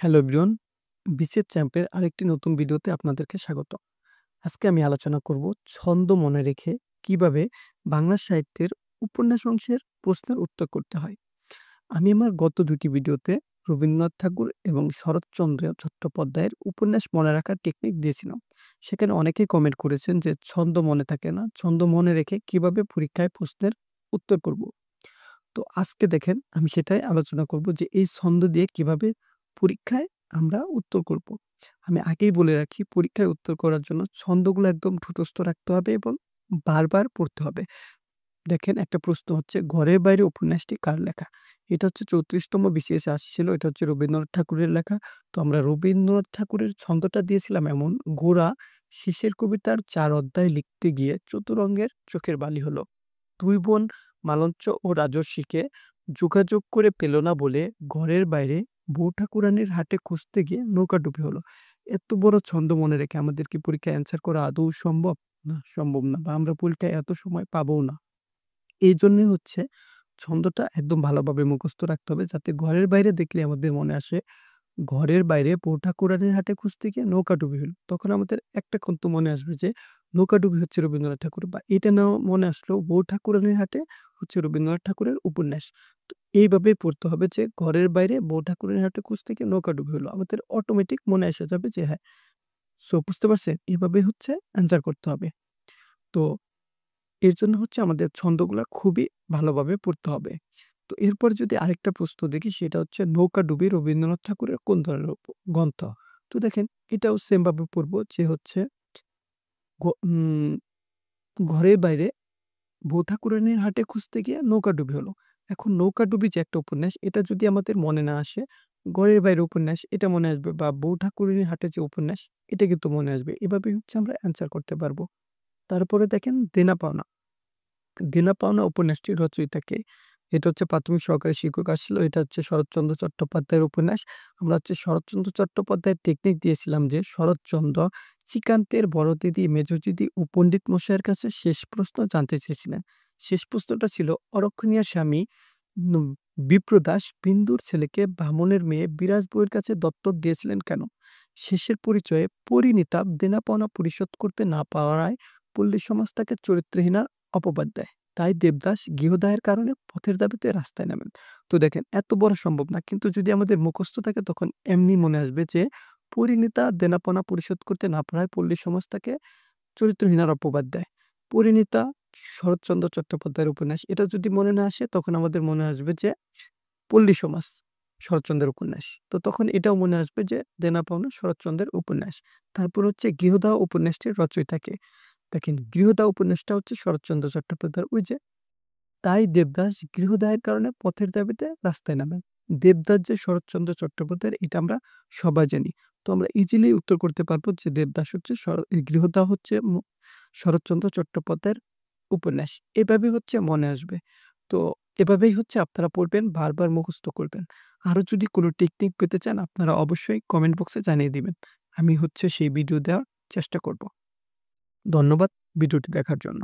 Hello everyone, BCS চ্যাম্পের আরেকটি নতুন ভিডিওতে আপনাদেরকে স্বাগত। আজকে আমি আলোচনা করব ছন্দ মনে রেখে কিভাবে বাংলা সাহিত্যের উপন্যাস অংশের প্রশ্নের উত্তর করতে হয়। আমি আমার গত ২ টি ভিডিওতে রবীন্দ্রনাথ ঠাকুর এবং শরৎচন্দ্র চট্টোপাধ্যায়ের উপন্যাস মনে রাখার টেকনিক দিয়েছিলাম। সেখানে অনেকেই কমেন্ট করেছেন যে ছন্দ মনে থাকে না। ছন্দ মনে রেখে কিভাবে পরীক্ষায় প্রশ্নের উত্তর করব। তো আজকে দেখেন আমি সেটাই আলোচনা করব যে এই ছন্দ দিয়ে কিভাবে পরীক্ষায় আমরা উত্তর করব। আমি আগেই বলে রাখি পরীক্ষায় উত্তর করার জন্য ছন্দগুলো একদম ঠোঁটস্থ রাখতে হবে এবং বারবার পড়তে হবে। দেখেন একটা প্রশ্ন হচ্ছে ঘরের বাইরে উপন্যাসটি কার লেখা? এটা হচ্ছে ৩৪তম বিসিএস এ আসছিল। এটা হচ্ছে রবীন্দ্রনাথ ঠাকুরের লেখা। তো আমরা রবীন্দ্রনাথ ঠাকুরের ছন্দটা দিয়েছিলাম এমন গোরা শেষের কবিতার ৪ অধ্যায় লিখতে গিয়ে চতুরঙ্গের চোখের বালি হলো। ২ বোন মালঞ্চ ও রাজর্ষিকে যোগাযোগ করে পেল না বলে ঘরের বাইরে বউ ঠাকুরানীর হাটে খুঁজতে গিয়ে নৌকাডুবি হলো। এত বড় ছন্দ মনে রেখে আমাদের কি পরীক্ষায় অ্যান্সার করা আদৌ সম্ভব? না, সম্ভব না বা আমরা পরীক্ষায় এত সময় পাবও না। এইজন্যই হচ্ছে ছন্দটা একদম ভালোভাবে মুখস্থ রাখতে হবে যাতে ঘরের বাইরে দেখলে আমাদের মনে আসে ঘরের বাইরে বউ ঠাকুরানীর হাটে খুঁজতে গিয়ে নৌকাডুবি হলো। তখন আমাদের একটা কিন্তু মনে আসবে যে নৌকাডুবি হচ্ছে রবীন্দ্রনাথ ঠাকুর বা এটা নাও মনে আসলো বউ ঠাকুরানীর হাটে হচ্ছে রবীন্দ্রনাথ ঠাকুরের উপন্যাস। তো এইভাবেই পড়তে হবে যে ঘরের বাইরে বউ ঠাকুরানীর হাটে খুঁজতে গিয়ে নৌকাডুবি হলো। আমাদের অটোমেটিক মনে এসে যাবে যে হ্যাঁ, সো বুঝতে পারছেন? এভাবেই হচ্ছে অ্যান্সার করতে হবে। তো এর জন্য হচ্ছে আমাদের ছন্দগুলা খুবই ভালোভাবে পড়তে হবে। তো এরপর যদি আরেকটা প্রশ্ন দেখি সেটা হচ্ছে নৌকাডুবি রবীন্দ্রনাথ ঠাকুরের কোন ধরনের গ্রন্থ? তো দেখেন এটাও সেম ভাবে পড়বো যে হচ্ছে গ উম ঘরের বাইরে বউ ঠাকুরানীর হাটে খুঁজতে গিয়ে নৌকাডুবি হলো। এখন নৌকাডুবি যে একটা উপন্যাস এটা যদি আমাদের মনে না আসে, ঘরের বাইরে উপন্যাস এটা মনে আসবে বা বউ ঠাকুরানীর হাটে যে উপন্যাস এটা কিন্তু মনে আসবে। এভাবেই হচ্ছে আমরা অ্যান্সার করতে পারবো। তারপরে দেখেন দেনা পাওনা। দেনা পাওনা উপন্যাসটির রচয়িতা কে? এটা হচ্ছে প্রাথমিক সহকারী শিক্ষক আসছিল। এটা হচ্ছে শরৎচন্দ্র চট্টোপাধ্যায়ের উপন্যাস। আমরা হচ্ছে শরৎচন্দ্র চট্টোপাধ্যায়ের টেকনিক দিয়েছিলাম যে শরৎচন্দ্র শ্রীকান্তের বড় দিদি, মেজ দিদি ও পণ্ডিত মশাইয়ের কাছে শেষ প্রশ্ন জানতে চেয়েছিলেন। শেষ প্রশ্নটা ছিল অরক্ষণীয় স্বামী নুম বিপ্রদাস বিন্দুর ছেলেকে বামুনের মেয়ে বিরাজ বউয়ের কাছে দত্তক দিয়েছিলেন কেন? শেষের পরিচয়ে পরিণীতা দেনা পাওনা পরিশোধ করতে না পারায় পল্লী সমাজ তাকে চরিত্রহীনার অপবাদ দেয়। তাই দেবদাস গৃহদাহের কারণে পথের দাবিতে রাস্তায় নামেন। তো দেখেন এত বড় সম্ভব না। কিন্তু যদি আমাদের মুখস্থ থাকে তখন এমনি মনে আসবে যে পরিণীতা দেনাপাওনা পরিশোধ করতে না পারায় পল্লী সমাজ তাকে চরিত্রহীনার অপবাদ দেয়। পরিণীতা শরৎচন্দ্র চট্টোপাধ্যায়ের উপন্যাস। এটা যদি মনে না আসে তখন আমাদের মনে আসবে যে পল্লী সমাজ শরৎচন্দ্রের উপন্যাস। তো তখন এটাও মনে আসবে যে দেনা পাওনা শরৎচন্দ্রের উপন্যাস। তারপর হচ্ছে গৃহদাহ উপন্যাসটির রচয়িতা কে? দেখেন গৃহদাহ উপন্যাসটা হচ্ছে শরৎচন্দ্র চট্টোপাধ্যায়ের ওই যে তাই দেবদাস গৃহদাহের কারণে পথের দাবিতে রাস্তায় নামেন। দেবদাস যে শরৎচন্দ্র চট্টোপাধ্যায়ের এটা আমরা সবাই জানি। তো আমরা ইজিলি উত্তর করতে পারবো যে দেবদাস হচ্ছে এই গৃহদাহ হচ্ছে শরৎচন্দ্র চট্টোপাধ্যায়ের উপন্যাস। এভাবে হচ্ছে মনে আসবে। তো এভাবেই হচ্ছে আপনারা পড়বেন, বারবার মুখস্থ করবেন। আরো যদি কোনো টেকনিক পেতে চান আপনারা অবশ্যই কমেন্ট বক্সে জানিয়ে দিবেন। আমি হচ্ছে সেই ভিডিও দেওয়ার চেষ্টা করব। ধন্যবাদ ভিডিওটি দেখার জন্য।